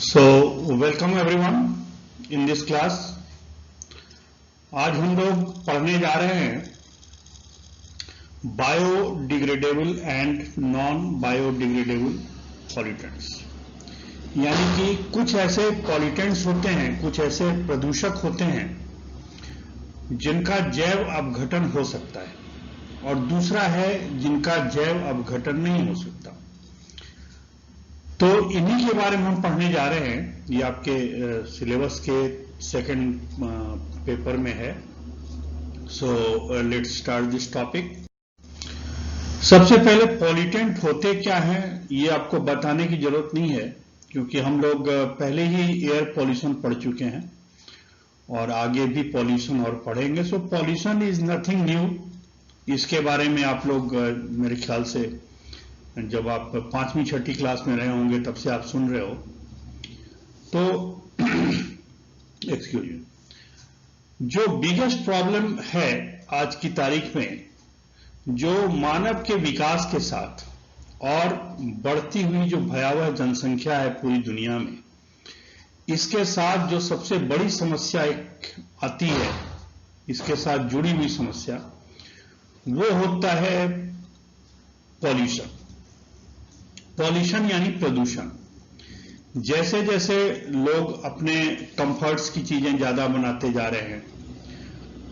So welcome everyone in this class. आज हम लोग पढ़ने जा रहे हैं biodegradable and non biodegradable pollutants. यानी कि कुछ ऐसे पॉल्यूटेंट्स होते हैं, कुछ ऐसे प्रदूषक होते हैं जिनका जैव अपघटन हो सकता है और दूसरा है जिनका जैव अपघटन नहीं हो सकता। तो इन्हीं के बारे में हम पढ़ने जा रहे हैं। ये आपके सिलेबस के सेकंड पेपर में है। So let's start this topic. सबसे पहले पॉल्यूटेंट होते क्या हैं ये आपको बताने की जरूरत नहीं है, क्योंकि हम लोग पहले ही एयर पॉल्यूशन पढ़ चुके हैं और आगे भी पॉल्यूशन और पढ़ेंगे। सो पॉल्यूशन इज नथिंग न्यू। इसके बारे में आप लोग मेरे ख्याल से जब आप 5वीं 6ठी क्लास में रहे होंगे तब से आप सुन रहे हो। तो एक्सक्यूज मी, जो बिगेस्ट प्रॉब्लम है आज की तारीख में, जो मानव के विकास के साथ और बढ़ती हुई जो भयावह जनसंख्या है पूरी दुनिया में, इसके साथ जो सबसे बड़ी समस्या एक आती है, इसके साथ जुड़ी हुई समस्या, वो होता है पॉल्यूशन। पॉल्यूशन यानी प्रदूषण। जैसे जैसे लोग अपने कंफर्ट्स की चीजें ज्यादा बनाते जा रहे हैं,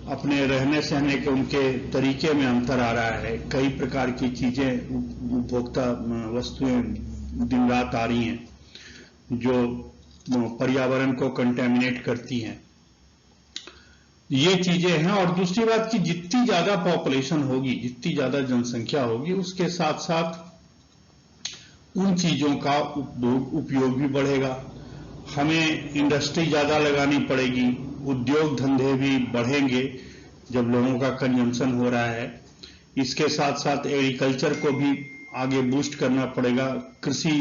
अपने रहने सहने के उनके तरीके में अंतर आ रहा है, कई प्रकार की चीजें, उपभोक्ता वस्तुएं दिन रात आ रही हैं जो पर्यावरण को कंटेमिनेट करती हैं, ये चीजें हैं। और दूसरी बात कि जितनी ज्यादा पॉपुलेशन होगी, जितनी ज्यादा जनसंख्या होगी, उसके साथ साथ उन चीजों का उपयोग भी बढ़ेगा। हमें इंडस्ट्री ज्यादा लगानी पड़ेगी, उद्योग धंधे भी बढ़ेंगे जब लोगों का कंजम्पशन हो रहा है। इसके साथ साथ एग्रीकल्चर को भी आगे बूस्ट करना पड़ेगा। कृषि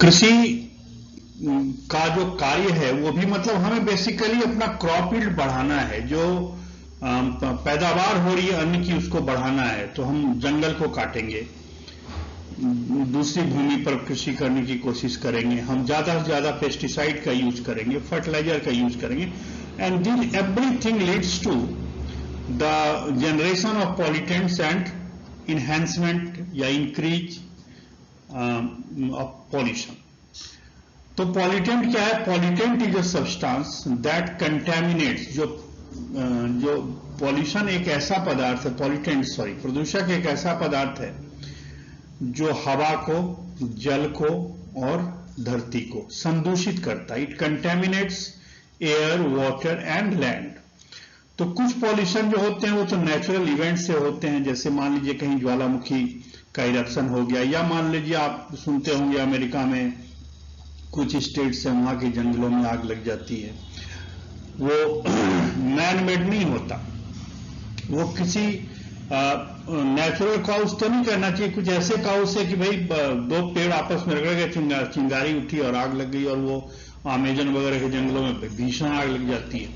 कृषि का जो कार्य है वो भी, मतलब हमें बेसिकली अपना क्रॉप यील्ड बढ़ाना है। जो पैदावार हो रही है अन्न की, उसको बढ़ाना है, तो हम जंगल को काटेंगे, दूसरी भूमि पर कृषि करने की कोशिश करेंगे, हम ज्यादा से ज्यादा पेस्टिसाइड का यूज करेंगे, फर्टिलाइजर का यूज करेंगे, and this everything leads to the generation of pollutants and enhancement या इंक्रीज ऑफ पॉल्यूशन। तो पॉल्यूटेंट क्या है? Pollutant is a substance that contaminates. जो पॉल्यूशन एक ऐसा पदार्थ है, प्रदूषक एक ऐसा पदार्थ है जो हवा को, जल को और धरती को संदूषित करता है। It contaminants air, water and land. तो कुछ पॉल्यूशन जो होते हैं वो तो नेचुरल इवेंट से होते हैं, जैसे मान लीजिए कहीं ज्वालामुखी का इरप्शन हो गया, या मान लीजिए आप सुनते होंगे अमेरिका में कुछ स्टेट्स हैं, वहां के जंगलों में आग लग जाती है। वो मैन मेड नहीं होता, वो किसी नेचुरल कॉज तो नहीं करना चाहिए, कुछ ऐसे कॉज से कि भाई दो पेड़ आपस में रगड़ गए, चिंगारी उठी और आग लग गई, और वो अमेजन वगैरह के जंगलों में भीषण आग लग जाती है।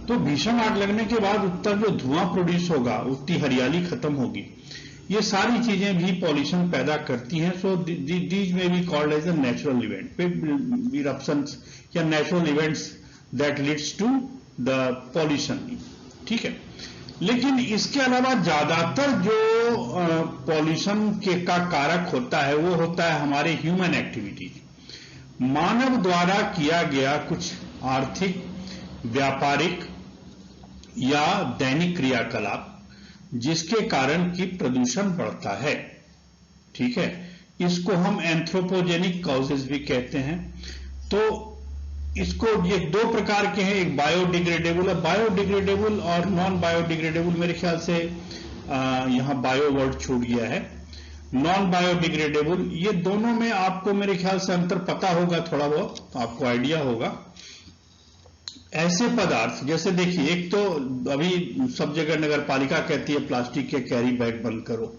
तो भीषण आग लगने के बाद उत्तर जो धुआं प्रोड्यूस होगा, उतनी हरियाली खत्म होगी। ये सारी चीजें भी पॉल्यूशन पैदा करती हैं। So these may be called as a natural event, eruptions या natural events that leads to the pollution. ठीक है, लेकिन इसके अलावा ज्यादातर जो पॉल्यूशन का कारक होता है वो होता है हमारे ह्यूमन एक्टिविटीज, मानव द्वारा किया गया कुछ आर्थिक, व्यापारिक या दैनिक क्रियाकलाप, जिसके कारण की प्रदूषण बढ़ता है। ठीक है, इसको हम एंथ्रोपोजेनिक कॉजेज भी कहते हैं। तो इसको, ये दो प्रकार के हैं, एक बायोडिग्रेडेबल है, बायोडिग्रेडेबल और नॉन बायोडिग्रेडेबल। मेरे ख्याल से यहां बायो वर्ड छूट गया है। नॉन बायोडिग्रेडेबल, ये दोनों में आपको मेरे ख्याल से अंतर पता होगा, थोड़ा बहुत आपको आइडिया होगा। ऐसे पदार्थ जैसे देखिए, एक तो अभी सब जगह नगर पालिका कहती है प्लास्टिक के कैरी बैग बंद करो,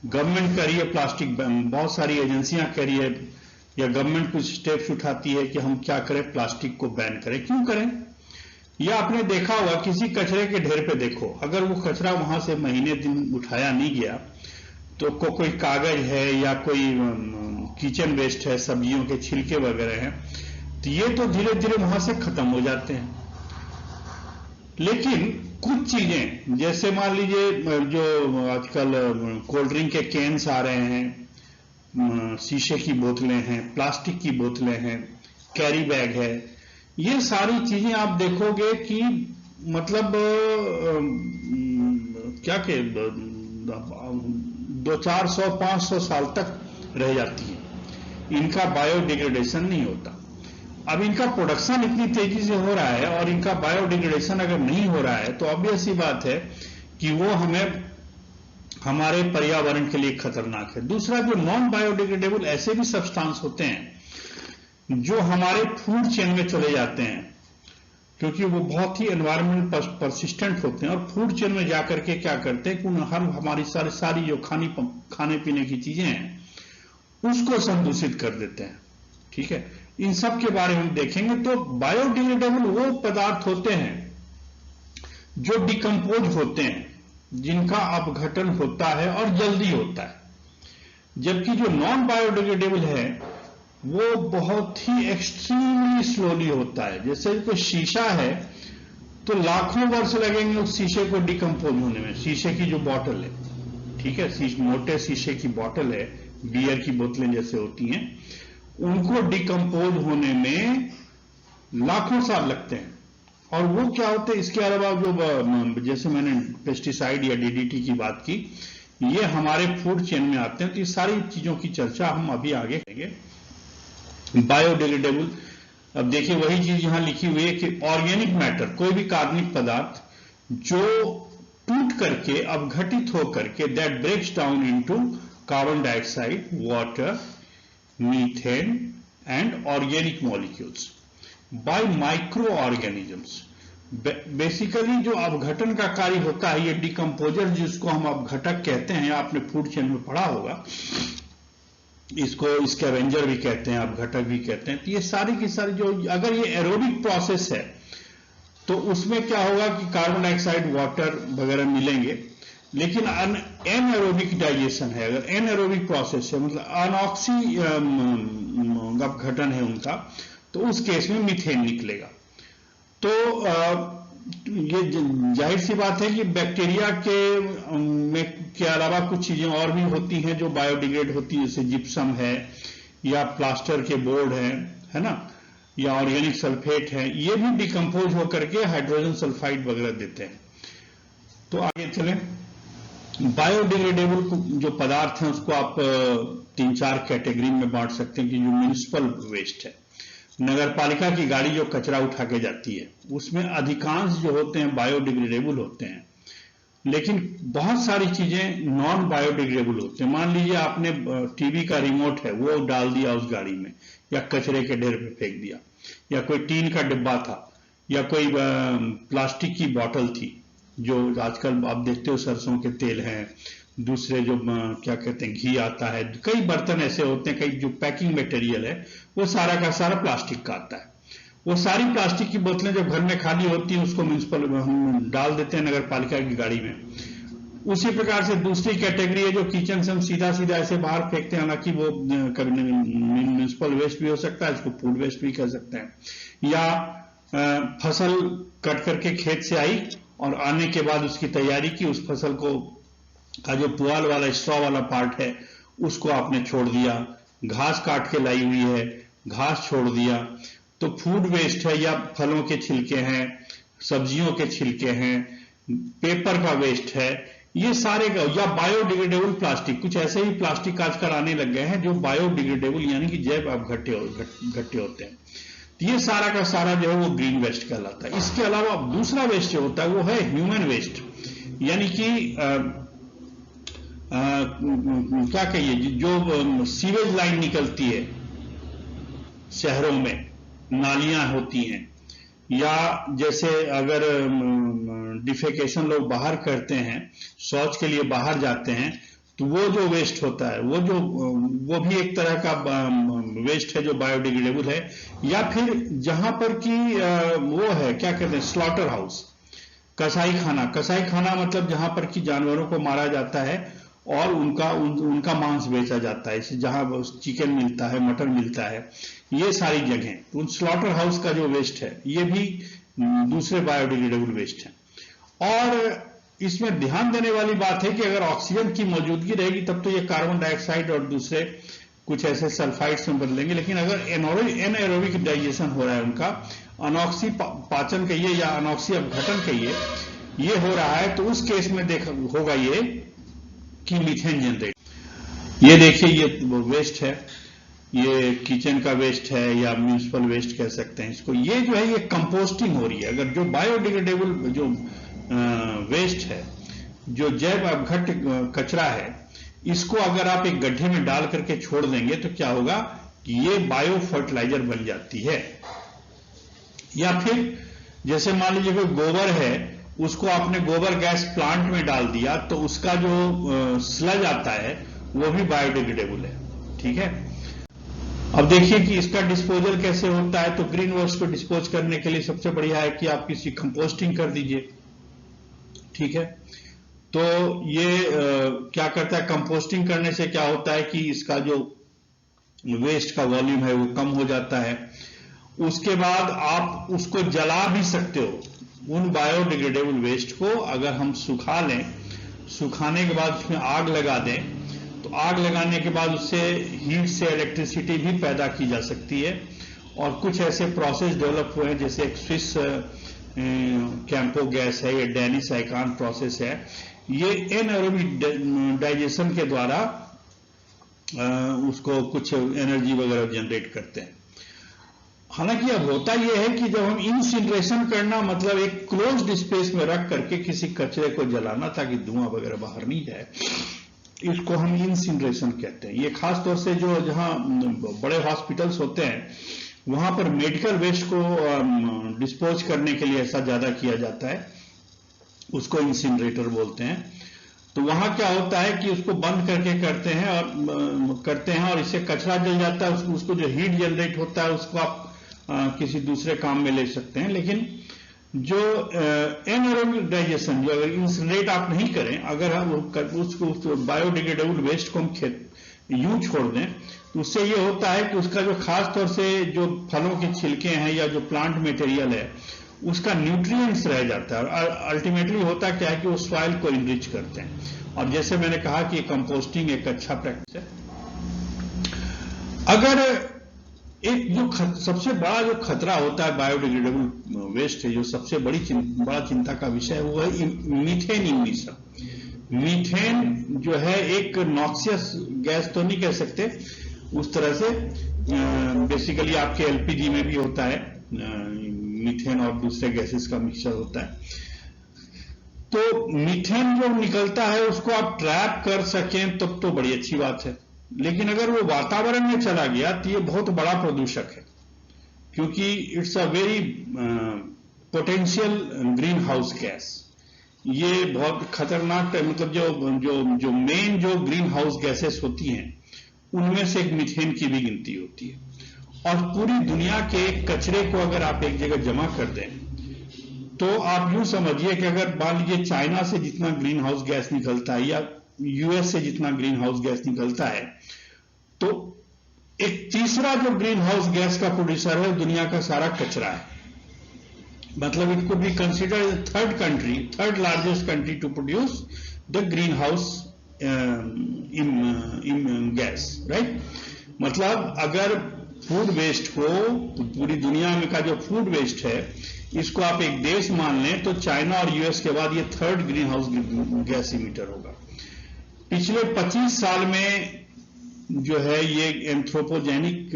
गवर्नमेंट कह रही है प्लास्टिक, बहुत सारी एजेंसियां कह रही है, या गवर्नमेंट कुछ स्टेप्स उठाती है कि हम क्या करें, प्लास्टिक को बैन करें। क्यों करें? या आपने देखा होगा किसी कचरे के ढेर पे देखो, अगर वो कचरा वहां से महीने दिन उठाया नहीं गया तो कोई कागज है या कोई किचन वेस्ट है, सब्जियों के छिलके वगैरह हैं, तो ये तो धीरे धीरे वहां से खत्म हो जाते हैं। लेकिन कुछ चीजें, जैसे मान लीजिए जो आजकल कोल्ड ड्रिंक के कैंस आ रहे हैं, शीशे की बोतलें हैं, प्लास्टिक की बोतलें हैं, कैरी बैग है, ये सारी चीजें आप देखोगे कि मतलब क्या के 200-400-500 साल तक रह जाती है, इनका बायोडिग्रेडेशन नहीं होता। अब इनका प्रोडक्शन इतनी तेजी से हो रहा है और इनका बायोडिग्रेडेशन अगर नहीं हो रहा है तो ऑब्वियस सी बात है कि वो हमें, हमारे पर्यावरण के लिए खतरनाक है। दूसरा, जो नॉन बायोडिग्रेडेबल ऐसे भी सब्सटेंस होते हैं जो हमारे फूड चेन में चले जाते हैं, क्योंकि वो बहुत ही एनवायरमेंट परसिस्टेंट होते हैं और फूड चेन में जाकर के क्या करते हैं कि हमारी सारी जो खाने पीने की चीजें हैं उसको संदूषित कर देते हैं। ठीक है, इन सब के बारे में देखेंगे। तो बायोडिग्रेडेबल वो पदार्थ होते हैं जो डिकम्पोज होते हैं, जिनका अपघटन होता है और जल्दी होता है, जबकि जो नॉन बायोडिग्रेडेबल है वो बहुत ही एक्सट्रीमली स्लोली होता है। जैसे कोई शीशा है तो लाखों वर्ष लगेंगे उस शीशे को डिकम्पोज होने में। शीशे की जो बॉटल है, ठीक है, मोटे शीशे की बॉटल है, बियर की बोतलें जैसे होती हैं, उनको डिकम्पोज होने में लाखों साल लगते हैं। और वो क्या होते हैं, इसके अलावा जो जैसे मैंने पेस्टिसाइड या डीडीटी की बात की, ये हमारे फूड चेन में आते हैं। तो ये सारी चीजों की चर्चा हम अभी आगे करेंगे। बायोडिग्रेडेबल, अब देखिए वही चीज यहां लिखी हुई है कि ऑर्गेनिक मैटर, कोई भी कार्बनिक पदार्थ जो टूट करके अपघटित होकर के that breaks down into carbon dioxide, water, methane and organic molecules by micro organisms. Basically जो अपघटन का कार्य होता है, ये डिकम्पोजर जिसको हम अपघटक कहते हैं, आपने फूड चेन में पढ़ा होगा, इसको स्कैवेंजर भी कहते हैं, अपघटक भी कहते हैं। तो ये सारी की सारी जो, अगर ये एरोबिक प्रोसेस है तो उसमें क्या होगा कि कार्बन डाइऑक्साइड, वाटर वगैरह मिलेंगे। लेकिन एनएरोबिक डाइजेशन है, अगर एनएरोबिक प्रोसेस है, मतलब अनऑक्सी अपघटन है उनका, तो उस केस में मीथेन निकलेगा। तो ये जाहिर सी बात है कि बैक्टीरिया के अलावा कुछ चीजें और भी होती हैं जो बायोडिग्रेड होती है, जैसे जिप्सम है या प्लास्टर के बोर्ड है ना, या ऑर्गेनिक सल्फेट है, ये भी डिकम्पोज होकर के हाइड्रोजन सल्फाइड वगैरह देते हैं। तो आगे चलें। बायोडिग्रेडेबल जो पदार्थ हैं उसको आप 3-4 कैटेगरी में बांट सकते हैं कि जो म्युनिसिपल वेस्ट है, नगर पालिका की गाड़ी जो कचरा उठा के जाती है, उसमें अधिकांश जो होते हैं बायोडिग्रेडेबल होते हैं, लेकिन बहुत सारी चीजें नॉन बायोडिग्रेडेबल होते हैं। मान लीजिए आपने टीवी का रिमोट है वो डाल दिया उस गाड़ी में, या कचरे के ढेर पे फेंक दिया, या कोई टीन का डिब्बा था, या कोई प्लास्टिक की बोतल थी, जो आजकल आप देखते हो सरसों के तेल हैं, दूसरे जो क्या कहते हैं घी आता है, कई बर्तन ऐसे होते हैं, कई जो पैकिंग मटेरियल है वो सारा का सारा प्लास्टिक का आता है। वो सारी प्लास्टिक की बोतलें जब घर में खाली होती हैं उसको म्युनिसिपल हम डाल देते हैं नगर पालिका की गाड़ी में। उसी प्रकार से दूसरी कैटेगरी है जो किचन से हम सीधा सीधा ऐसे बाहर फेंकते हैं, हालांकि वो कभी म्युनिसिपल वेस्ट भी हो सकता है, इसको फूड वेस्ट भी कह सकते हैं। या फसल कट करके खेत से आई और आने के बाद उसकी तैयारी की, उस फसल को का जो पुआल वाला स्ट्रॉ वाला पार्ट है उसको आपने छोड़ दिया, घास काट के लाई हुई है, घास छोड़ दिया, तो फूड वेस्ट है। या फलों के छिलके हैं, सब्जियों के छिलके हैं, पेपर का वेस्ट है, ये सारे का, या बायोडिग्रेडेबल प्लास्टिक, कुछ ऐसे ही प्लास्टिक आजकल आने लग गए हैं जो बायोडिग्रेडेबल यानी कि जैव अपघट्य होते हैं। तो ये सारा का सारा जो है वो ग्रीन वेस्ट कहलाता है। इसके अलावा दूसरा वेस्ट जो होता है वो है ह्यूमन वेस्ट, यानी कि क्या कहिए, जो सीवेज लाइन निकलती है शहरों में, नालियां होती हैं, या जैसे अगर डिफेकेशन लोग बाहर करते हैं, शौच के लिए बाहर जाते हैं, तो वो जो वेस्ट होता है वो भी एक तरह का वेस्ट है जो बायोडिग्रेडेबल है। या फिर जहां पर कि वो है क्या कहते हैं, स्लॉटर हाउस, कसाई खाना मतलब जहां पर कि जानवरों को मारा जाता है और उनका मांस बेचा जाता है, जहां चिकन मिलता है, मटन मिलता है, ये सारी जगह उन स्लॉटर हाउस का जो वेस्ट है ये भी दूसरे बायोडिग्रेडेबल वेस्ट है। और इसमें ध्यान देने वाली बात है कि अगर ऑक्सीजन की मौजूदगी रहेगी तब तो ये कार्बन डाइऑक्साइड और दूसरे कुछ ऐसे सल्फाइड्स में बदलेंगे, लेकिन अगर एनएरोबिक डाइजेशन हो रहा है उनका, अनॉक्सी पाचन कहिए या अनॉक्सी अपघटन कहिए, ये हो रहा है, तो उस केस में होगा ये कि मीथेन जनरेट। ये देखिए ये वेस्ट है, ये किचन का वेस्ट है या म्यूनिसिपल वेस्ट कह सकते हैं इसको। ये जो है ये कंपोस्टिंग हो रही है। अगर जो बायोडिग्रेडेबल जो वेस्ट है, जो जैव अपघट कचरा है, इसको अगर आप एक गड्ढे में डाल करके छोड़ देंगे तो क्या होगा कि ये बायो फर्टिलाइजर बन जाती है। या फिर जैसे मान लीजिए कोई गोबर है, उसको आपने गोबर गैस प्लांट में डाल दिया तो उसका जो स्लज आता है वो भी बायोडिग्रेडेबल है। ठीक है, अब देखिए कि इसका डिस्पोजल कैसे होता है। तो ग्रीन वेस्ट को डिस्पोज करने के लिए सबसे बढ़िया है कि आप किसी कंपोस्टिंग कर दीजिए। ठीक है, तो ये क्या करता है, कंपोस्टिंग करने से क्या होता है कि इसका जो वेस्ट का वॉल्यूम है वो कम हो जाता है। उसके बाद आप उसको जला भी सकते हो। उन बायोडिग्रेडेबल वेस्ट को अगर हम सुखा लें, सुखाने के बाद उसमें आग लगा दें, तो आग लगाने के बाद उससे हीट से इलेक्ट्रिसिटी भी पैदा की जा सकती है। और कुछ ऐसे प्रोसेस डेवलप हुए हैं, जैसे एक स्विस कैंपो गैस है, ये डेनिस आइकान प्रोसेस है, ये एनएरोबिक डाइजेशन के द्वारा उसको कुछ एनर्जी वगैरह जनरेट करते हैं। हालांकि अब होता यह है कि जब हम इंसिनरेशन करना, मतलब एक क्लोज्ड स्पेस में रख करके किसी कचरे को जलाना ताकि धुआं वगैरह बाहर नहीं जाए, इसको हम इंसिनरेशन कहते हैं। ये खास तौर से जो जहां बड़े हॉस्पिटल्स होते हैं वहां पर मेडिकल वेस्ट को डिस्पोज करने के लिए ऐसा ज्यादा किया जाता है, उसको इंसिनरेटर बोलते हैं। तो वहां क्या होता है कि उसको बंद करके करते हैं और इससे कचरा जल जाता है। उसको जो हीट जनरेट होता है उसको आप किसी दूसरे काम में ले सकते हैं। लेकिन जो एनएरोबिक डाइजेशन, जो अगर इंसिनरेट आप नहीं करें, अगर हम उसको बायोडिग्रेडेबल वेस्ट को हम यूं छोड़ दें, तो उससे ये होता है कि उसका जो खास तौर से जो फलों के छिलके हैं या जो प्लांट मटेरियल है, उसका न्यूट्रिएंट्स रह जाता है। और अल्टीमेटली होता क्या है कि वो सॉइल को इनरिच करते हैं। और जैसे मैंने कहा कि कंपोस्टिंग एक अच्छा प्रैक्टिस है। अगर एक जो सबसे बड़ा जो खतरा होता है बायोडिग्रेडेबल वेस्ट है, जो सबसे बड़ा चिंता का विषय है, वो है मीथेन इमिशन। मीथेन जो है एक नॉक्सियस गैस तो नहीं कह सकते उस तरह से, बेसिकली आपके एलपीजी में भी होता है, मीथेन और दूसरे गैसेस का मिक्सचर होता है। तो मीथेन जो निकलता है उसको आप ट्रैप कर सकें तब तो बड़ी अच्छी बात है। लेकिन अगर वो वातावरण में चला गया तो ये बहुत बड़ा प्रदूषक है, क्योंकि it's a very potential green house gas. ये बहुत खतरनाक, मतलब जो मेन जो ग्रीन हाउस गैसेस होती हैं उनमें से एक मीथेन की भी गिनती होती है। और पूरी दुनिया के कचरे को अगर आप एक जगह जमा कर दें तो आप यूं समझिए कि अगर मान लीजिए चाइना से जितना ग्रीन हाउस गैस निकलता है या यूएस से जितना ग्रीन हाउस गैस निकलता है, तो एक तीसरा जो ग्रीन हाउस गैस का प्रोड्यूसर है दुनिया का सारा कचरा है। मतलब it could be considered third largest country to produce the greenhouse in gas, right. मतलब अगर फूड वेस्ट को, पूरी दुनिया में का जो फूड वेस्ट है, इसको आप एक देश मान लें तो चाइना और यूएस के बाद ये third green house gas emitter होगा। पिछले 25 साल में जो है ये एंथ्रोपोजेनिक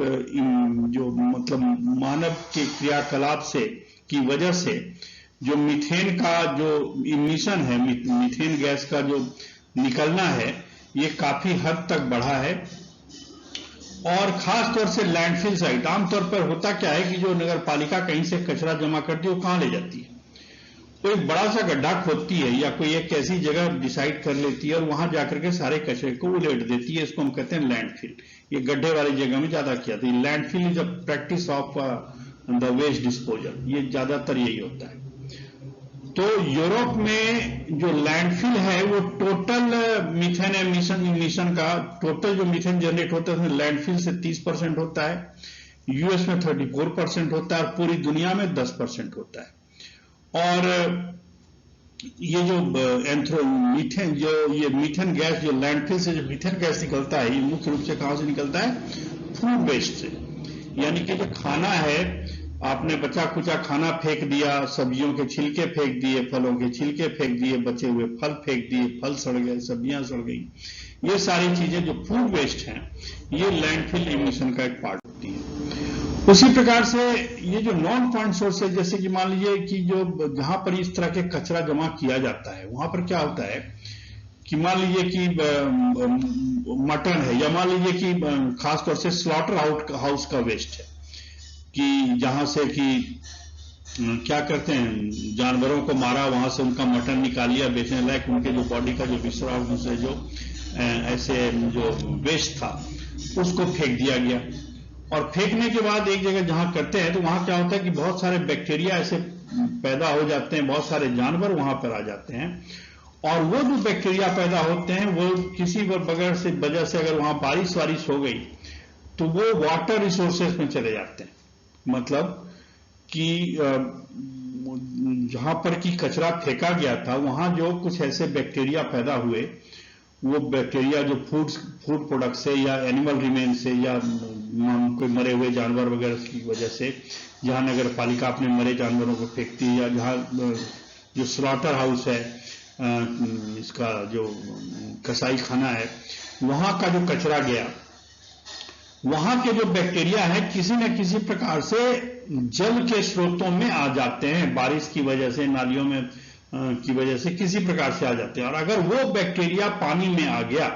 जो मतलब मानव के क्रियाकलाप से की वजह से जो मीथेन का जो इमिशन है, मीथेन गैस का जो निकलना है, ये काफी हद तक बढ़ा है। और खास तौर से लैंडफिल साइट, आमतौर पर होता क्या है कि जो नगर पालिका कहीं से कचरा जमा करती है वो कहां ले जाती है, तो एक बड़ा सा गड्ढा खोदती है या कोई एक ऐसी जगह डिसाइड कर लेती है और वहां जाकर के सारे कचरे को उलेट देती है। इसको हम कहते हैं लैंडफिल। ये गड्ढे वाली जगह में ज्यादा किया था। Landfill is a practice of the waste disposal, ये ज्यादातर यही होता है। तो यूरोप में जो लैंडफिल है वो टोटल मीथेन इमिशन का टोटल जो मीथेन जनरेट होता है उसमें लैंडफिल से 30% होता है, यूएस में 34% होता है और पूरी दुनिया में 10% होता है। और ये जो मीथेन ये मीथेन गैस जो लैंडफिल से जो मीथेन गैस निकलता है ये मुख्य रूप से कहां से निकलता है? फूड वेस्ट से। यानी कि जो खाना है, आपने बचा कुचा खाना फेंक दिया, सब्जियों के छिलके फेंक दिए, फलों के छिलके फेंक दिए, बचे हुए फल फेंक दिए, फल सड़ गए, सब्जियां सड़ गई, ये सारी चीजें जो फूड वेस्ट हैं ये लैंडफिल इमिशन का एक पार्ट होती है। उसी प्रकार से ये जो नॉन पॉइंट सोर्स है, जैसे कि मान लीजिए कि जो जहां पर इस तरह के कचरा जमा किया जाता है वहां पर क्या होता है कि मान लीजिए कि मटन है, या मान लीजिए कि खासतौर से स्लॉटर हाउस का वेस्ट है कि जहां से कि क्या करते हैं, जानवरों को मारा, वहां से उनका मटन निकाल लिया बेचने लायक, उनके जो बॉडी का जो विसरा से जो ऐसे जो वेस्ट था उसको फेंक दिया गया। और फेंकने के बाद एक जगह जहां करते हैं तो वहां क्या होता है कि बहुत सारे बैक्टीरिया ऐसे पैदा हो जाते हैं, बहुत सारे जानवर वहां पर आ जाते हैं, और वो जो बैक्टीरिया पैदा होते हैं वो किसी वजह से अगर वहां बारिश वारिश हो गई तो वो वाटर रिसोर्सेज में चले जाते हैं। मतलब कि जहां पर कि कचरा फेंका गया था वहां जो कुछ ऐसे बैक्टीरिया पैदा हुए, वो बैक्टीरिया जो फूड प्रोडक्ट से या एनिमल रिमेन से या कोई मरे हुए जानवर वगैरह की वजह से, जहां नगर पालिका अपने मरे जानवरों को फेंकती है, या जहां जो स्लॉटर हाउस है, इसका जो कसाई खाना है, वहां का जो कचरा गया, वहां के जो बैक्टीरिया है किसी न किसी प्रकार से जल के स्रोतों में आ जाते हैं, बारिश की वजह से, नालियों में की वजह से किसी प्रकार से आ जाते हैं। और अगर वो बैक्टीरिया पानी में आ गया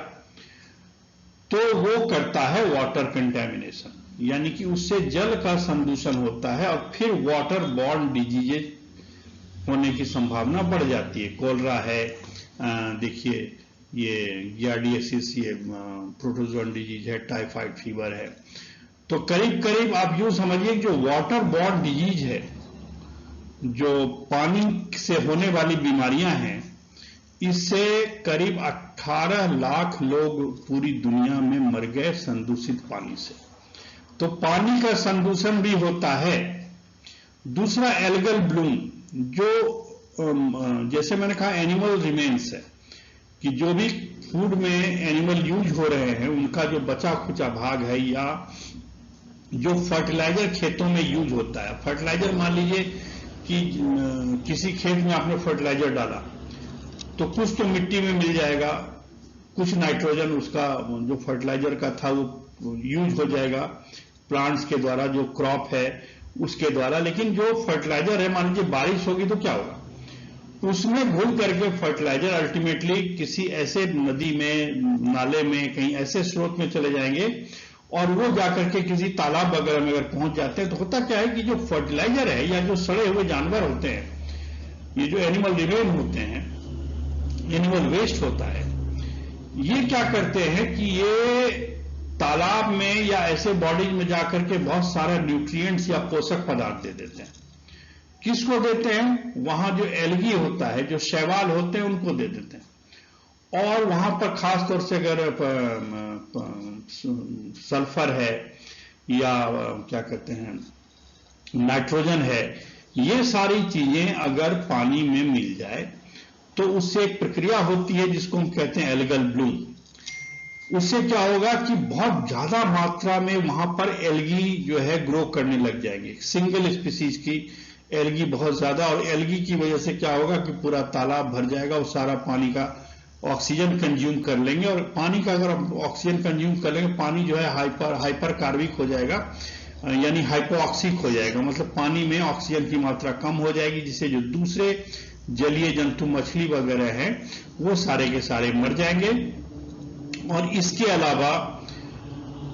तो वो करता है वाटर कंटेमिनेशन, यानी कि उससे जल का संदूषण होता है और फिर वाटर बॉर्न डिजीजेज होने की संभावना बढ़ जाती है। कोलरा है, देखिए ये गियार्डियासिस, ये प्रोटोजोन डिजीज है, टाइफाइड फीवर है। तो करीब करीब आप यूं समझिए जो वाटर बॉर्न डिजीज है, जो पानी से होने वाली बीमारियां हैं, इससे करीब 18 लाख लोग पूरी दुनिया में मर गए संदूषित पानी से। तो पानी का संदूषण भी होता है। दूसरा एल्गल ब्लूम, जो जैसे मैंने कहा एनिमल रिमेन्स है कि जो भी फूड में एनिमल यूज हो रहे हैं उनका जो बचा खुचा भाग है, या जो फर्टिलाइजर खेतों में यूज होता है। फर्टिलाइजर मान लीजिए कि किसी खेत में आपने फर्टिलाइजर डाला तो कुछ तो मिट्टी में मिल जाएगा, कुछ नाइट्रोजन उसका जो फर्टिलाइजर का था वो यूज हो जाएगा प्लांट्स के द्वारा, जो क्रॉप है उसके द्वारा। लेकिन जो फर्टिलाइजर है, मान लीजिए बारिश होगी तो क्या होगा, उसमें घुल करके फर्टिलाइजर अल्टीमेटली किसी ऐसे नदी में, नाले में, कहीं ऐसे स्रोत में चले जाएंगे, और वो जाकर के किसी तालाब वगैरह में अगर पहुंच जाते हैं तो होता क्या है कि जो फर्टिलाइजर है या जो सड़े हुए जानवर होते हैं, ये जो एनिमल रिमेन होते हैं, एनिमल वेस्ट होता है, ये क्या करते हैं कि ये तालाब में या ऐसे बॉडीज में जाकर के बहुत सारा न्यूट्रिएंट्स या पोषक पदार्थ दे देते हैं। किसको देते हैं? वहां जो एल्गी होता है, जो शैवाल होते हैं, उनको दे देते हैं। और वहां पर खास तौर से अगर सल्फर है या क्या कहते हैं नाइट्रोजन है, ये सारी चीजें अगर पानी में मिल जाए तो उससे एक प्रक्रिया होती है जिसको हम कहते हैं एल्गल ब्लूम। उससे क्या होगा कि बहुत ज्यादा मात्रा में वहां पर एल्गी जो है ग्रो करने लग जाएंगे, सिंगल स्पीसीज की एल्गी बहुत ज्यादा। और एल्गी की वजह से क्या होगा कि पूरा तालाब भर जाएगा, और सारा पानी का ऑक्सीजन कंज्यूम कर लेंगे। और पानी का अगर ऑक्सीजन कंज्यूम कर लेंगे, पानी जो है हाइपर कार्बिक हो जाएगा, यानी हाइपोऑक्सिक हो जाएगा। मतलब पानी में ऑक्सीजन की मात्रा कम हो जाएगी, जिससे जो दूसरे जलीय जंतु, मछली वगैरह हैं, वो सारे के सारे मर जाएंगे। और इसके अलावा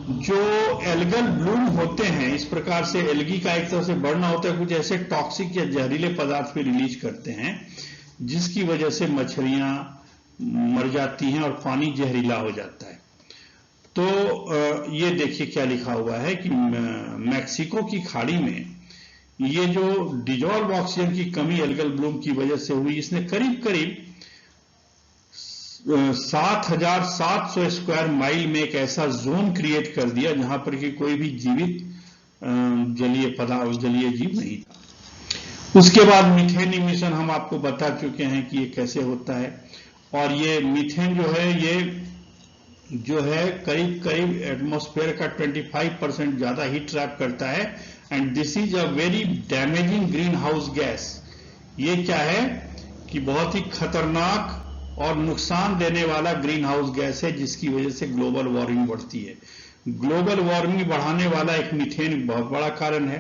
जो एल्गल ब्लूम होते हैं, इस प्रकार से एल्गी का एक तरह से बढ़ना होता है, कुछ ऐसे टॉक्सिक या जहरीले पदार्थ भी रिलीज करते हैं, जिसकी वजह से मछलियां मर जाती हैं और पानी जहरीला हो जाता है। तो ये देखिए क्या लिखा हुआ है कि मैक्सिको की खाड़ी में ये जो डिजॉल्व ऑक्सीजन की कमी एल्गल ब्लूम की वजह से हुई, इसने करीब करीब 7,700 स्क्वायर माइल में एक ऐसा जोन क्रिएट कर दिया जहां पर कि कोई भी जीवित जलीय पदार्थ, जलीय जीव नहीं था। उसके बाद मीथेन इमिशन हम आपको बता चुके हैं कि ये कैसे होता है, और ये मीथेन जो है करीब करीब एटमॉस्फेयर का 25% ज्यादा हीट ट्रैप करता है, and this is a very damaging green house gas. ये क्या है कि बहुत ही खतरनाक और नुकसान देने वाला ग्रीन हाउस गैस है, जिसकी वजह से ग्लोबल वार्मिंग बढ़ती है। ग्लोबल वार्मिंग बढ़ाने वाला एक मीथेन बहुत बड़ा कारण है,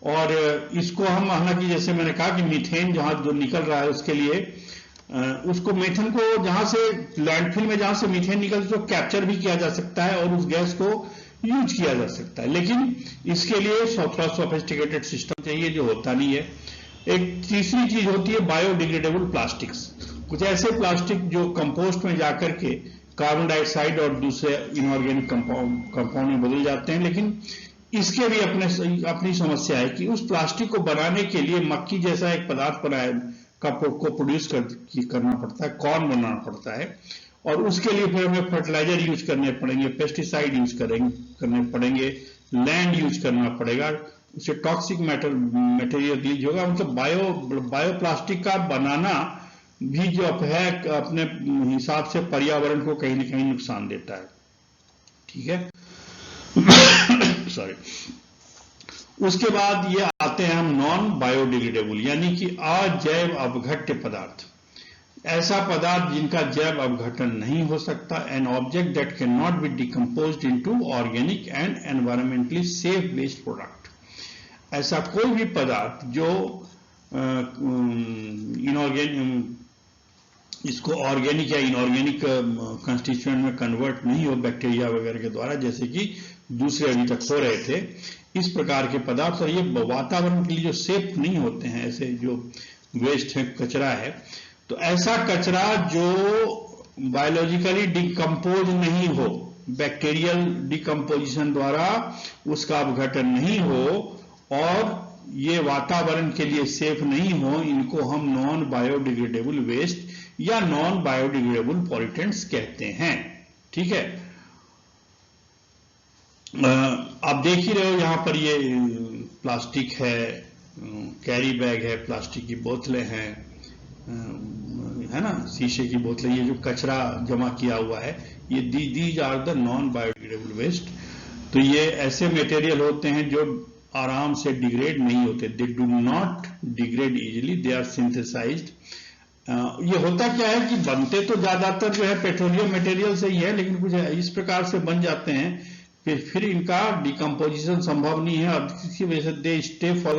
और इसको हम, हालांकि जैसे मैंने कहा कि मीथेन जहां जो निकल रहा है उसके लिए उसको मीथेन को जहां से लैंडफिल में जहां से मीथेन निकल तो कैप्चर भी किया जा सकता है और उस गैस को यूज किया जा सकता है, लेकिन इसके लिए थोड़ा सोफिस्टिकेटेड सिस्टम चाहिए जो होता नहीं है। एक तीसरी चीज होती है बायोडिग्रेडेबल प्लास्टिक्स। कुछ ऐसे प्लास्टिक जो कंपोस्ट में जाकर के कार्बन डाइऑक्साइड और दूसरे इनऑर्गेनिक कंपाउंड में बदल जाते हैं, लेकिन इसके भी अपनी समस्या है कि उस प्लास्टिक को बनाने के लिए मक्की जैसा एक पदार्थ को प्रोड्यूस करना पड़ता है, कॉर्न बनाना पड़ता है, और उसके लिए फिर हमें फर्टिलाइजर यूज करने पड़ेंगे, पेस्टिसाइड यूज करने पड़ेंगे, लैंड यूज करना पड़ेगा, उससे टॉक्सिक मटेरियल रिलीज होगा। मतलब बायोप्लास्टिक का बनाना भी जो है अपने हिसाब से पर्यावरण को कहीं न कहीं नुकसान देता है, ठीक है। सॉरी। उसके बाद ये आते हैं हम नॉन बायोडिग्रेडेबल, यानी कि अजैव अपघट्य पदार्थ। ऐसा पदार्थ जिनका जैव अपघटन नहीं हो सकता, an object that can not be decomposed into organic and environmentally safe waste product. ऐसा कोई भी पदार्थ जो इसको ऑर्गेनिक या इनऑर्गेनिक कंस्टिट्यूएंट में कन्वर्ट नहीं हो बैक्टीरिया वगैरह के द्वारा, जैसे कि दूसरे अभी तक हो रहे थे, इस प्रकार के पदार्थ, और ये वातावरण के लिए जो सेफ नहीं होते हैं, ऐसे जो वेस्ट है, कचरा है, तो ऐसा कचरा जो बायोलॉजिकली डिकम्पोज नहीं हो, बैक्टीरियल डिकम्पोजिशन द्वारा उसका अपघटन नहीं हो और ये वातावरण के लिए सेफ नहीं हो, इनको हम नॉन बायोडिग्रेडेबल वेस्ट या नॉन बायोडिग्रेडेबल पॉल्यूटेंट्स कहते हैं, ठीक है। आप देख ही रहे हो यहां पर ये प्लास्टिक है, कैरी बैग है, प्लास्टिक की बोतलें हैं, है ना, शीशे की बोतलें, ये जो कचरा जमा किया हुआ है, ये these are the non biodegradable waste. तो ये ऐसे मटेरियल होते हैं जो आराम से डिग्रेड नहीं होते, they do not degrade easily, they are synthesized. ये होता क्या है कि बनते तो ज्यादातर जो है पेट्रोलियम मटेरियल से ही है, लेकिन कुछ इस प्रकार से बन जाते हैं फिर इनका डिकम्पोजिशन संभव नहीं है, और इसी वजह से they stay for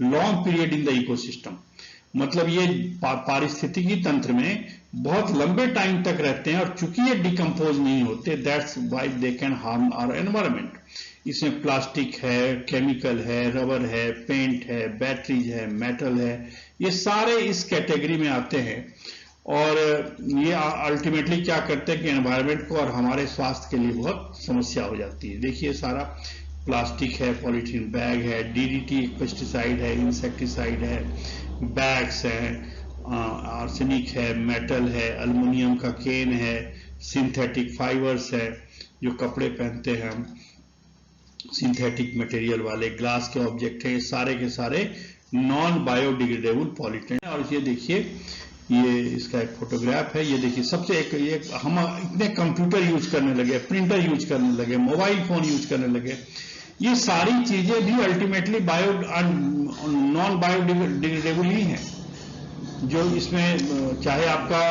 long period in the ecosystem. मतलब ये पारिस्थितिकी तंत्र में बहुत लंबे टाइम तक रहते हैं, और चूंकि ये डिकम्पोज नहीं होते, that's why they can harm our environment. इसमें प्लास्टिक है, केमिकल है, रबर है, पेंट है, बैटरीज है, मेटल है, ये सारे इस कैटेगरी में आते हैं, और ये अल्टीमेटली क्या करते हैं कि एनवायरमेंट को और हमारे स्वास्थ्य के लिए बहुत समस्या हो जाती है। देखिए सारा प्लास्टिक है, पॉलीथीन बैग है, डीडीटी पेस्टिसाइड है, इंसेक्टिसाइड है, बैग्स हैं, आर्सेनिक है, मेटल है, अल्युमिनियम का केन है, सिंथेटिक फाइबर्स है, जो कपड़े पहनते हैं हम, सिंथेटिक मटेरियल वाले, ग्लास के ऑब्जेक्ट हैं, ये सारे के सारे नॉन बायोडिग्रेडेबल पॉल्यूटेंट। और ये देखिए, ये इसका एक फोटोग्राफ है, ये देखिए सबसे एक हम इतने कंप्यूटर यूज करने लगे, प्रिंटर यूज करने लगे, मोबाइल फोन यूज करने लगे, ये सारी चीजें भी अल्टीमेटली नॉन बायोडिग्रेडेबल ही हैं। जो इसमें चाहे आपका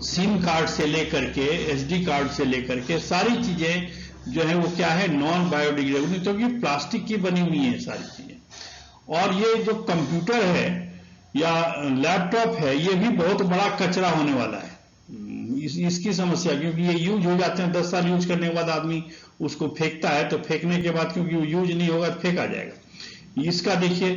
सिम कार्ड से लेकर के एसडी कार्ड से लेकर के सारी चीजें जो है वो क्या है, नॉन बायोडिग्रेडेबल, क्योंकि प्लास्टिक की बनी हुई है सारी चीजें। और ये जो कंप्यूटर है या लैपटॉप है, ये भी बहुत बड़ा कचरा होने वाला है, इसकी समस्या, क्योंकि ये यूज हो जाते हैं, 10 साल यूज करने के बाद आदमी उसको फेंकता है, तो फेंकने के बाद क्योंकि वो यूज नहीं होगा तो फेंका जाएगा। इसका देखिए,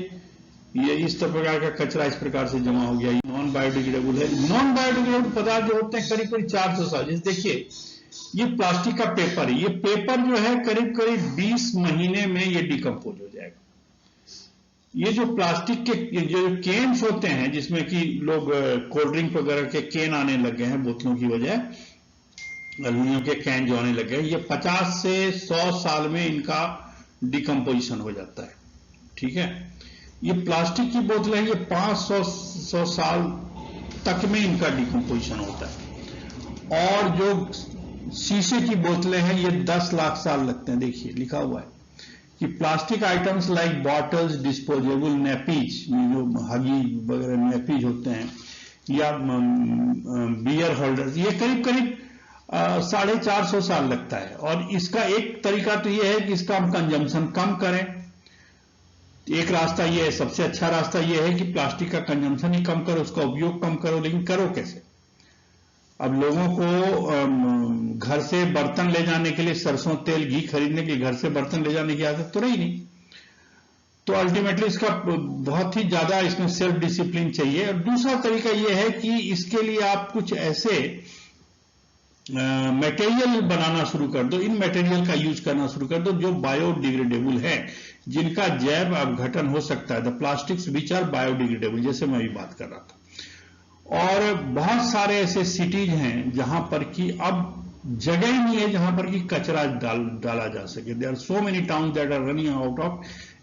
ये इस प्रकार का कचरा इस प्रकार से जमा हो गया, नॉन बायोडिग्रेडेबल है। नॉन बायोडिग्रेडेबल पदार्थ जो होते हैं करीब करीब 400 साल, जैसे देखिए ये प्लास्टिक का पेपर है, ये पेपर जो है करीब करीब 20 महीने में ये डिकम्पोज हो जाएगा। ये जो प्लास्टिक के जो केन्स होते हैं, जिसमें कि लोग कोल्ड ड्रिंक वगैरह के केन आने लग गए हैं बोतलों की बजाय, एल्यूमिनियम के कैन जो आने लगे, ये 50 से 100 साल में इनका डिकम्पोजिशन हो जाता है। ठीक है, ये प्लास्टिक की बोतलें हैं, ये 500 साल तक में इनका डिकम्पोजिशन होता है। और जो शीशे की बोतलें हैं, ये 10 लाख साल लगते हैं। देखिए लिखा हुआ है कि plastic items like bottles, disposable nappies, जो हगी वगैरह नेपीज होते हैं, या बियर होल्डर्स, ये करीब करीब 450 साल लगता है। और इसका एक तरीका तो यह है कि इसका हम कंजम्पशन कम करें। एक रास्ता यह है, सबसे अच्छा रास्ता यह है कि प्लास्टिक का कंजम्पशन ही कम करो, उसका उपयोग कम करो। लेकिन करो कैसे? अब लोगों को घर से बर्तन ले जाने के लिए, सरसों तेल घी खरीदने के लिए घर से बर्तन ले जाने की आदत तो रही नहीं, तो अल्टीमेटली इसका बहुत ही ज्यादा इसमें सेल्फ डिसिप्लिन चाहिए। और दूसरा तरीका यह है कि इसके लिए आप कुछ ऐसे मटेरियल बनाना शुरू कर दो, इन मटेरियल का यूज करना शुरू कर दो जो बायोडिग्रेडेबल है, जिनका जैव अपघटन हो सकता है। The plastics which are biodegradable, जैसे मैं अभी बात कर रहा था। और बहुत सारे ऐसे सिटीज हैं जहां पर कि अब जगह ही नहीं है जहां पर कि कचरा डाला जा सके। There are so many towns that are running out of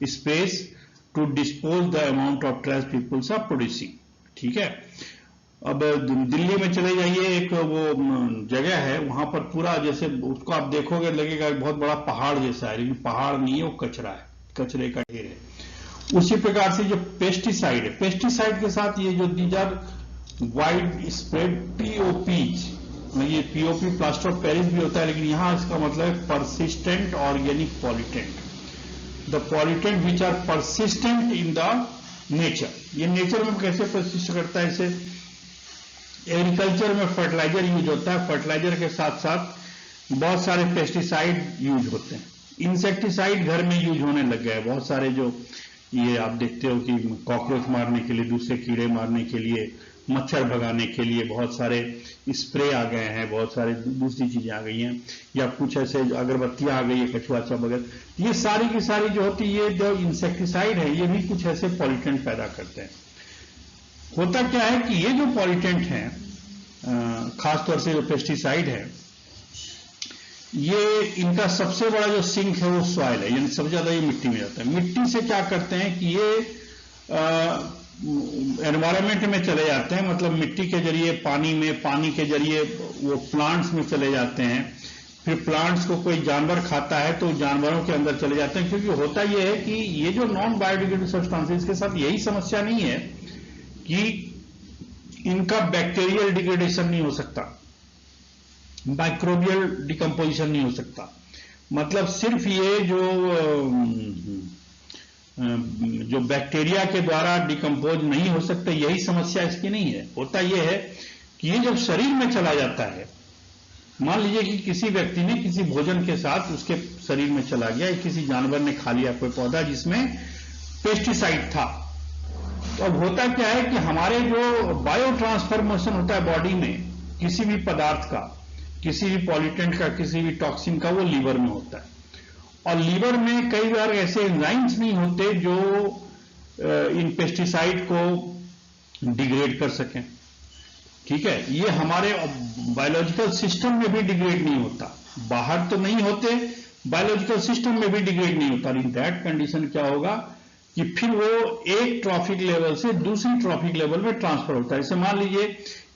space to dispose the amount of trash peoples are producing. ठीक है, अब दिल्ली में चले जाइए, एक वो जगह है वहां पर पूरा, जैसे उसको आप देखोगे लगेगा बहुत बड़ा पहाड़ जैसा है, लेकिन पहाड़ नहीं है, वो कचरा है, कचरे का ढेर है। उसी प्रकार से जो पेस्टिसाइड है, पेस्टिसाइड के साथ ये जो दीज आर वाइड स्प्रेड पीओपीज, ये पीओपी प्लास्टर ऑफ पेरिस भी होता है, लेकिन यहां इसका मतलब है persistent organic pollutant, the pollutant which are persistent in the nature. ये नेचर में कैसे परसिस्ट करता है? इसे एग्रीकल्चर में फर्टिलाइजर यूज होता है, फर्टिलाइजर के साथ साथ बहुत सारे पेस्टिसाइड यूज होते हैं। इंसेक्टिसाइड घर में यूज होने लग गए हैं बहुत सारे, जो ये आप देखते हो कि कॉकरोच मारने के लिए, दूसरे कीड़े मारने के लिए, मच्छर भगाने के लिए बहुत सारे स्प्रे आ गए हैं, बहुत सारे दूसरी चीजें आ गई हैं, या कुछ ऐसे अगरबत्तियां आ गई है, कछुआ सब वगैरह। ये सारी की सारी जो होती है, ये जो इंसेक्टिसाइड है, ये भी कुछ ऐसे पॉल्यूटेंट पैदा करते हैं। होता क्या है कि ये जो पॉल्यूटेंट हैं, खासतौर से जो पेस्टिसाइड है, ये इनका सबसे बड़ा जो सिंक है वो सॉइल है, यानी सबसे ज्यादा ये मिट्टी में जाता है। मिट्टी से क्या करते हैं कि ये एनवायरमेंट में चले जाते हैं, मतलब मिट्टी के जरिए पानी में, पानी के जरिए वो प्लांट्स में चले जाते हैं, फिर प्लांट्स को कोई जानवर खाता है तो जानवरों के अंदर चले जाते हैं। क्योंकि होता यह है कि ये जो नॉन बायोडिग्रेडेबल सब्सटेंसेस के साथ यही समस्या नहीं है कि इनका बैक्टीरियल डिग्रेडेशन नहीं हो सकता, माइक्रोबियल डिकम्पोजिशन नहीं हो सकता। मतलब सिर्फ ये जो बैक्टीरिया के द्वारा डिकम्पोज नहीं हो सकता, यही समस्या इसकी नहीं है। होता यह है कि ये जब शरीर में चला जाता है, मान लीजिए कि किसी व्यक्ति ने किसी भोजन के साथ उसके शरीर में चला गया, किसी जानवर ने खा लिया कोई पौधा जिसमें पेस्टिसाइड था, तो अब होता क्या है कि हमारे जो बायो ट्रांसफॉर्मेशन होता है बॉडी में, किसी भी पदार्थ का, किसी भी पॉल्यूटेंट का, किसी भी टॉक्सिन का, वो लीवर में होता है। और लीवर में कई बार ऐसे एंजाइम्स नहीं होते जो इन पेस्टिसाइड को डिग्रेड कर सकें। ठीक है, ये हमारे बायोलॉजिकल सिस्टम में भी डिग्रेड नहीं होता, बाहर तो नहीं होते, बायोलॉजिकल सिस्टम में भी डिग्रेड नहीं होता। इन दैट कंडीशन क्या होगा कि फिर वो एक ट्रॉफिक लेवल से दूसरी ट्रॉफिक लेवल में ट्रांसफर होता है। जैसे मान लीजिए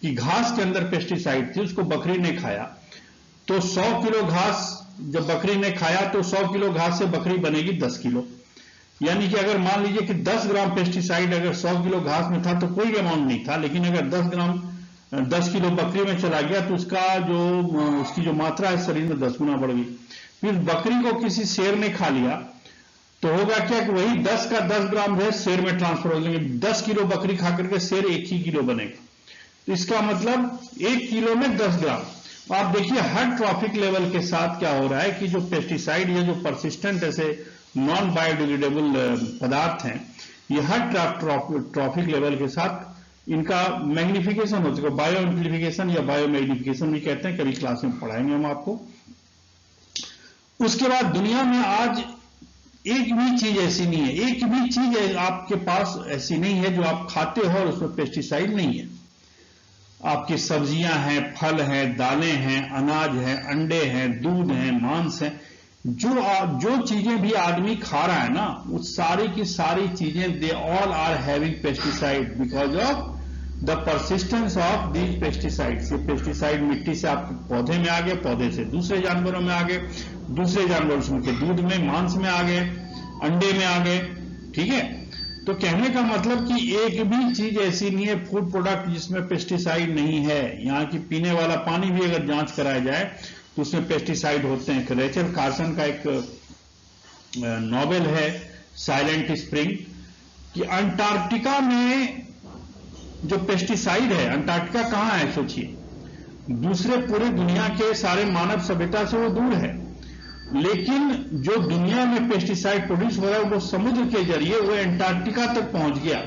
कि घास के अंदर पेस्टिसाइड थी, उसको बकरी ने खाया, तो 100 किलो घास जब बकरी ने खाया तो 100 किलो घास से बकरी बनेगी 10 किलो। यानी कि अगर मान लीजिए कि 10 ग्राम पेस्टिसाइड अगर 100 किलो घास में था तो कोई अमाउंट नहीं था, लेकिन अगर 10 किलो बकरी में चला गया तो उसकी जो मात्रा है शरीर में 10 गुना बढ़ गई। फिर बकरी को किसी शेर ने खा लिया तो होगा क्या कि वही 10 का 10 ग्राम जो है शेर में ट्रांसफर हो जाएंगे। 10 किलो बकरी खा करके शेर 1 ही किलो बनेगा, तो इसका मतलब 1 किलो में 10 ग्राम। आप देखिए हर ट्रॉफिक लेवल के साथ क्या हो रहा है कि जो पेस्टिसाइड या जो परसिस्टेंट ऐसे नॉन बायोडिग्रेडेबल पदार्थ हैं, ये हर ट्रॉफिक लेवल के साथ इनका मैग्निफिकेशन हो चुका, बायो एम्प्लीफिकेशन या बायो मैग्निफिकेशन भी कहते हैं, कभी क्लास में पढ़ाएंगे हम आपको। उसके बाद दुनिया में आज एक भी चीज ऐसी नहीं है, एक भी चीज आपके पास ऐसी नहीं है जो आप खाते हो और उसमें पेस्टिसाइड नहीं है। आपकी सब्जियां हैं, फल हैं, दालें हैं, अनाज है, अंडे हैं, दूध है, मांस है, जो चीजें भी आदमी खा रहा है ना, वो सारी की सारी चीजें they all are having pesticide because of the persistence of these pesticides. ये पेस्टिसाइड मिट्टी से आपके पौधे में आ गए, पौधे से दूसरे जानवरों में आ गए, दूसरे जानवरों के दूध में, मांस में आ गए, अंडे में आ गए, ठीक है। तो कहने का मतलब कि एक भी चीज ऐसी नहीं है फूड प्रोडक्ट जिसमें पेस्टिसाइड नहीं है। यहाँ की पीने वाला पानी भी अगर जांच कराया जाए तो उसमें पेस्टिसाइड होते हैं। रेचल कार्सन का एक नॉवेल है साइलेंट स्प्रिंग, कि अंटार्कटिका में जो पेस्टिसाइड है, अंटार्कटिका कहां है सोचिए, दूसरे पूरे दुनिया के सारे मानव सभ्यता से वो दूर है, लेकिन जो दुनिया में पेस्टिसाइड प्रोड्यूस हो रहा है वो समुद्र के जरिए वो अंटार्कटिका तक पहुंच गया।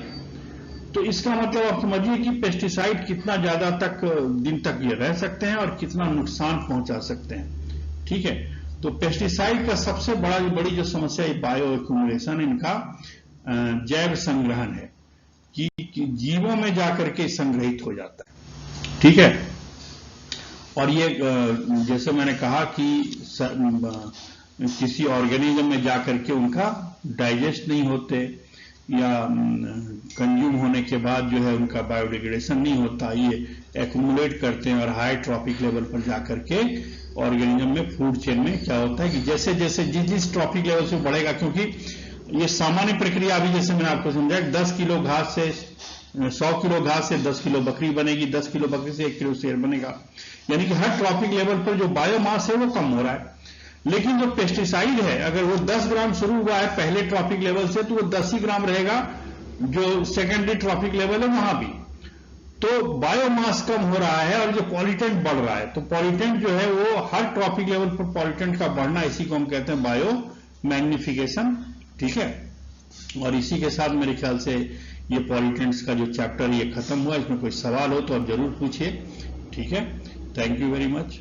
तो इसका मतलब आप समझिए कि पेस्टिसाइड कितना ज्यादा तक दिन तक ये रह सकते हैं और कितना नुकसान पहुंचा सकते हैं, ठीक है। तो पेस्टिसाइड का सबसे बड़ी जो समस्या बायो एक्यूमुलेशन, इनका जैव संग्रहण है, कि जीवों में जाकर के संग्रहित हो जाता है, ठीक है। और ये जैसे मैंने कहा कि किसी ऑर्गेनिज्म में जाकर के उनका डाइजेस्ट नहीं होते, या कंज्यूम होने के बाद जो है उनका बायोडिग्रेडेशन नहीं होता, ये एक्यूमुलेट करते हैं और हाई ट्रॉपिक लेवल पर जाकर के ऑर्गेनिज्म में फूड चेन में क्या होता है कि जैसे जैसे जिस ट्रॉपिक लेवल से बढ़ेगा, क्योंकि ये सामान्य प्रक्रिया अभी जैसे मैंने आपको समझाया, 10 किलो घास से 100 किलो घास से 10 किलो बकरी बनेगी, 10 किलो बकरी से 1 किलो शेर बनेगा, यानी कि हर ट्रॉपिक लेवल पर जो बायोमास है वो कम हो रहा है। लेकिन जो पेस्टिसाइड है, अगर वो 10 ग्राम शुरू हुआ है पहले ट्रॉपिक लेवल से, तो वो 10 ही ग्राम रहेगा जो सेकेंडरी ट्रॉपिक लेवल है वहां भी। तो बायोमास कम हो रहा है और जो पॉल्यूटेंट बढ़ रहा है, तो पॉल्यूटेंट जो है वो हर ट्रॉपिक लेवल पर पॉल्यूटेंट का बढ़ना, इसी को हम कहते हैं बायो मैग्निफिकेशन, ठीक है। और इसी के साथ मेरे ख्याल से ये पॉल्यूटेंट्स का जो चैप्टर ये खत्म हुआ। इसमें कोई सवाल हो तो आप जरूर पूछिए, ठीक है। Thank you very much.